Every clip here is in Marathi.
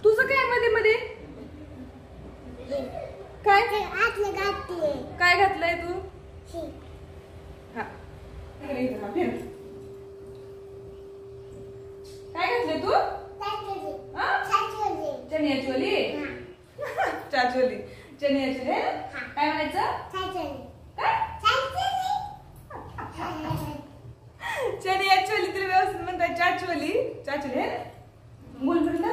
तुझं काय मध्ये मध्ये काय काय घातलंय तू? हा काय घातलंय तू? चनियाची चोली चाचोली चनियाची रे काय म्हणायचं? चनियाची चोली तरी व्यवस्थित म्हणतात चाचोली चाचोली हे मूल म्हणला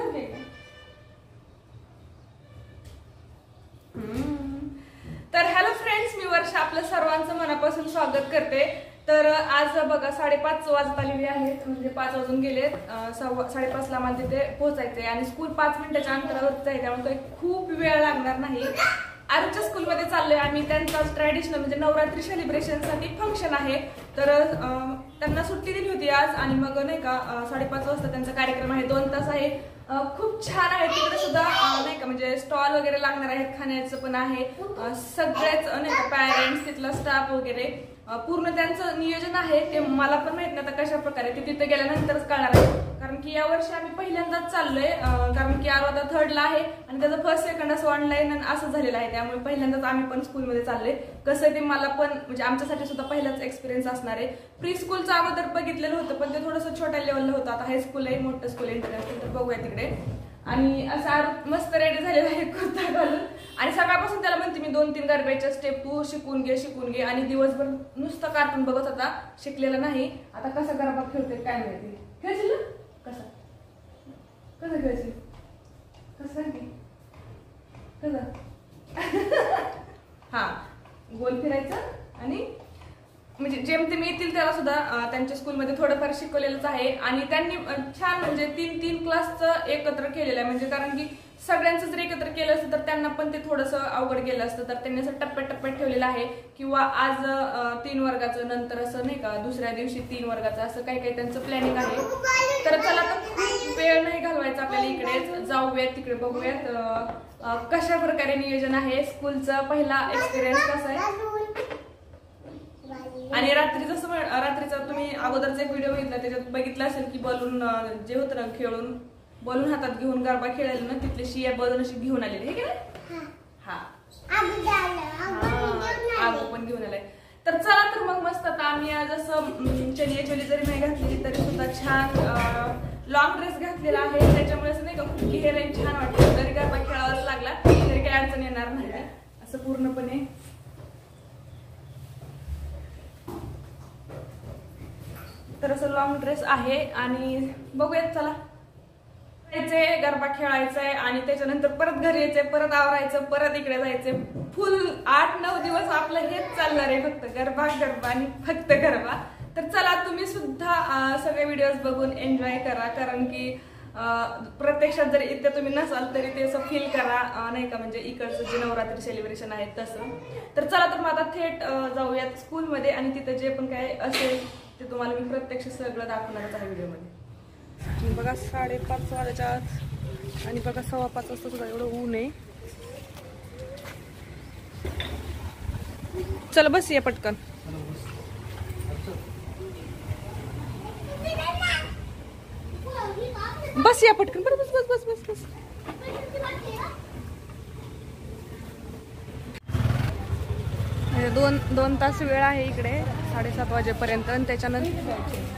तर हॅलो फ्रेंड्स, मी वर्षा आपलं सर्वांचं मनापासून स्वागत करते. तर आज बघा 5:30 वाजत आलेली आहेत, म्हणजे 5 वाजून गेलेत. 5:30ला मला तिथे पोहोचायचंय आणि स्कूल 5 मिनिटाच्या अंतरावरच आहे, त्यामुळे काही खूप वेळ लागणार नाही. आजच्या स्कूलमध्ये चाललोय आम्ही. त्यांचा ट्रॅडिशनल म्हणजे नवरात्री सेलिब्रेशनसाठी फंक्शन आहे. तर त्यांना सुट्टी दिली होती आज आणि मग नाही का 5:30 वाजता त्यांचा कार्यक्रम आहे. 2 तास आहे. खूप छान आहे. तिकडे सुद्धा नाही का म्हणजे स्टॉल वगैरे लागणार आहेत, खाण्याचं पण आहे. सगळेच नाही का पॅरेंट्स, तिथला स्टाफ वगैरे पूर्ण त्यांचं नियोजन आहे. ते मला पण माहित नाही आता कशा प्रकारे, ते तिथे गेल्यानंतरच कळणार आहे. कारण की यावर्षी आम्ही पहिल्यांदाच चाललोय, कारण की आरो आता 3rdला आहे आणि त्याचं फर्स्ट सेकंड असं ऑनलाईन असं झालेलं आहे. त्यामुळे पहिल्यांदाच आम्ही पण स्कूलमध्ये चाललोय. कसं ते मला पण म्हणजे आमच्यासाठी सुद्धा पहिलाच एक्सपिरियन्स असणार आहे. प्री स्कूलचं अगोदर बघितलेलं होतं, पण ते थोडंसं छोट्या लेवलला होतं. आता हायस्कूल आहे, मोठं स्कूल इंटरनॅशनल. तर बघूया तिकडे. आणि असं आरो मस्त रेडी झालेला आहे कुर्ता घालून. आणि सकाळपासून त्याला म्हणते मी 2-3 गरब्याच्या स्टेप तू शिकून घे. आणि दिवसभर नुसतं कार्टून बघत होता, शिकलेला नाही. आता कसा गरबा खेळतोय काय माहिती. खेळशील ना? कसा खेळशील? कसं हा गोल फिरायचं आणि म्हणजे जेमतेम येतील त्याला सुद्धा त्यांच्या स्कूलमध्ये थोडंफार शिकवलेलंच आहे. आणि त्यांनी छान म्हणजे 3 क्लासचं एकत्र केलेलं आहे. म्हणजे कारण की सगळ्यांचं जर एकत्र केलं असतं तर त्यांना पण ते थोडंसं अवघड गेलं असतं. तर त्यांनी असं टप्प्याटप्प्यात ठेवलेलं आहे. किंवा आज 3 वर्गाचं, नंतर असं नाही का दुसऱ्या दिवशी 3 वर्गाचं, असं काही त्यांचं प्लॅनिंग आहे. तर चला तर खूप वेळ नाही घालवायचा आपल्याला, इकडेच जाऊयात, तिकडे बघूयात कशा प्रकारे नियोजन आहे स्कूलचं, पहिला एक्सपिरियन्स कसा आहे. आणि रात्रीचा तुम्ही अगोदरचा एक व्हिडिओ बघितला, त्याच्यात बघितलं असेल की बलून जे होतं ना खेळून, बलून हातात घेऊन गरबा खेळायला ना, तिथले शिया बलून अशी घेऊन आलेले आहे की नाही. हा आगो पण घेऊन आलाय. तर चला तर मग मस्त. आता आम्ही आज असं चनिया चोली जरी नाही घातलेली तरी सुद्धा छान लॉंग ड्रेस घातलेला आहे. त्याच्यामुळे असं नाही का खूप घेरायला छान वाटतं. जरी गरबा खेळावाच लागला तरी काही अडचण येणार नाही. असं पूर्णपणे तर असं लॉंग ड्रेस आहे. आणि बघूयात चला. गरबा खेळायचंय आणि त्याच्यानंतर परत घरी यायचंय, परत आवरायचं, परत इकडे जायचंय. फुल 8-9 दिवस आपलं हेच चालणार आहे, फक्त गरबा आणि फक्त गरबा. तर चला तुम्ही सुद्धा सगळे व्हिडिओज बघून एन्जॉय करा. कारण की प्रत्यक्षात जर इथे तुम्ही नसाल तरी ते असं फील करा नाही का, म्हणजे इकडचं जे नवरात्री सेलिब्रेशन आहे तसं. तर चला तर मग आता थेट जाऊयात स्कूलमध्ये आणि तिथं जे पण काय असेल ते तुम्हाला मी प्रत्यक्ष सगळं दाखवणारच आहे व्हिडिओमध्ये. बघा 5:30 वाजायच्या आत आणि बघा 5:15 वाजता सुद्धा एवढं ऊन आहे. चला बस या पटकन. बस या पटकन. बरं बस बस बस बस बस. दोन तास वेळ आहे इकडे 7:30 वाजेपर्यंत. आणि त्याच्यानंतर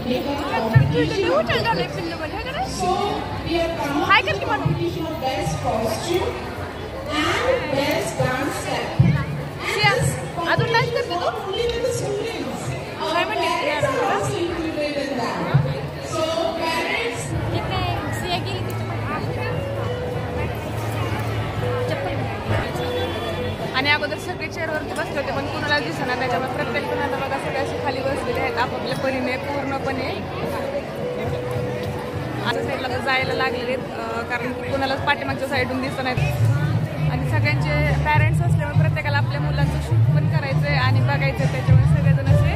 So we have come up with the competition of best costume and best dance step. And this competition is not only with the students. Our parents are also included in that. So parents. आणि अगोदर सगळे चेअरवरती बसले होते पण कुणाला दिसणार त्याच्यामुळे प्रत्येक जण आता बघा सगळे असे खाली बसलेले आहेत आपापल्या परीने पूर्णपणे आता साईडला जायला लागलेले आहेत कारण कुणालाच पाठीमागच्या साईडून दिसत नाहीत आणि सगळ्यांचे पॅरेंट्स असल्यामुळे प्रत्येकाला आपल्या मुलांचं शूट पण करायचं आहे आणि बघायचं आहे त्याच्यामुळे सगळेजण असे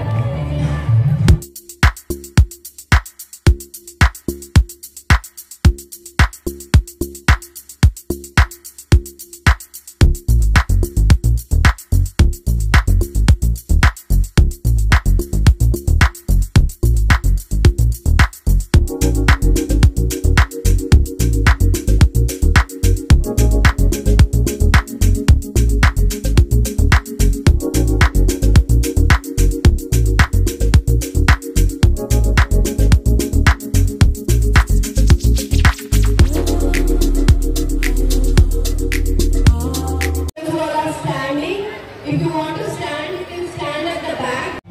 If you want to stand, you can stand at the back.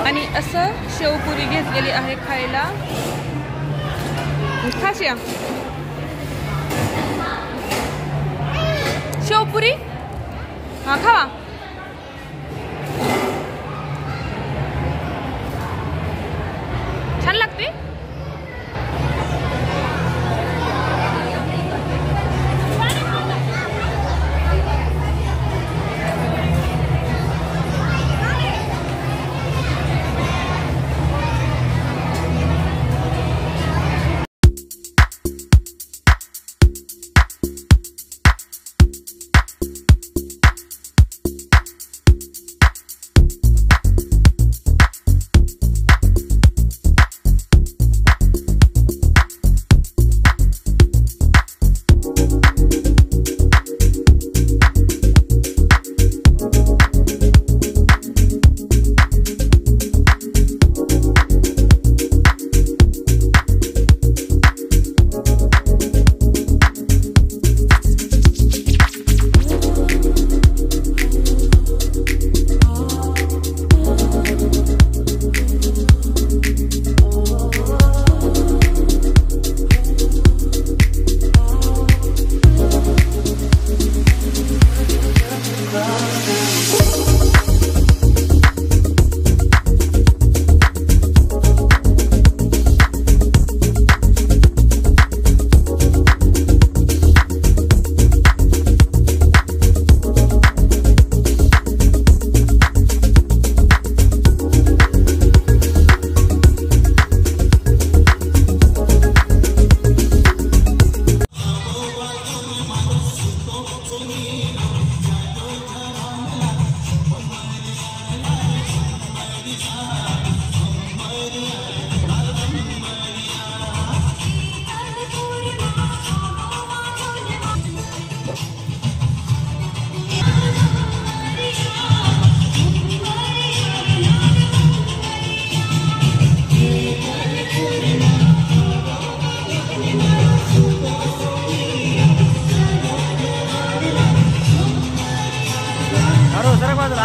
आणि असं शेवपुरी घेतलेली आहे खायला खासिया शेवपुरी हा खावा छान लागते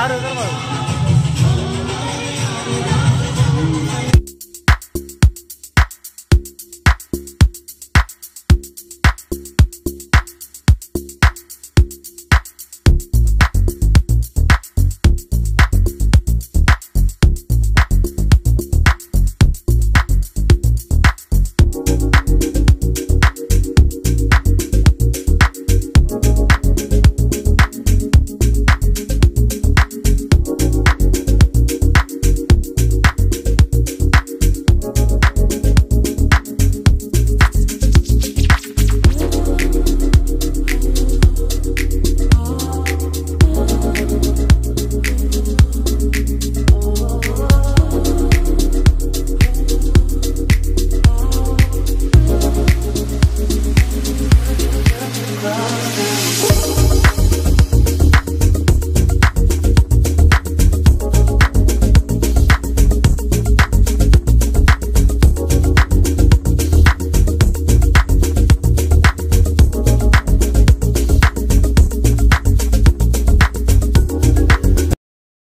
10 रुपये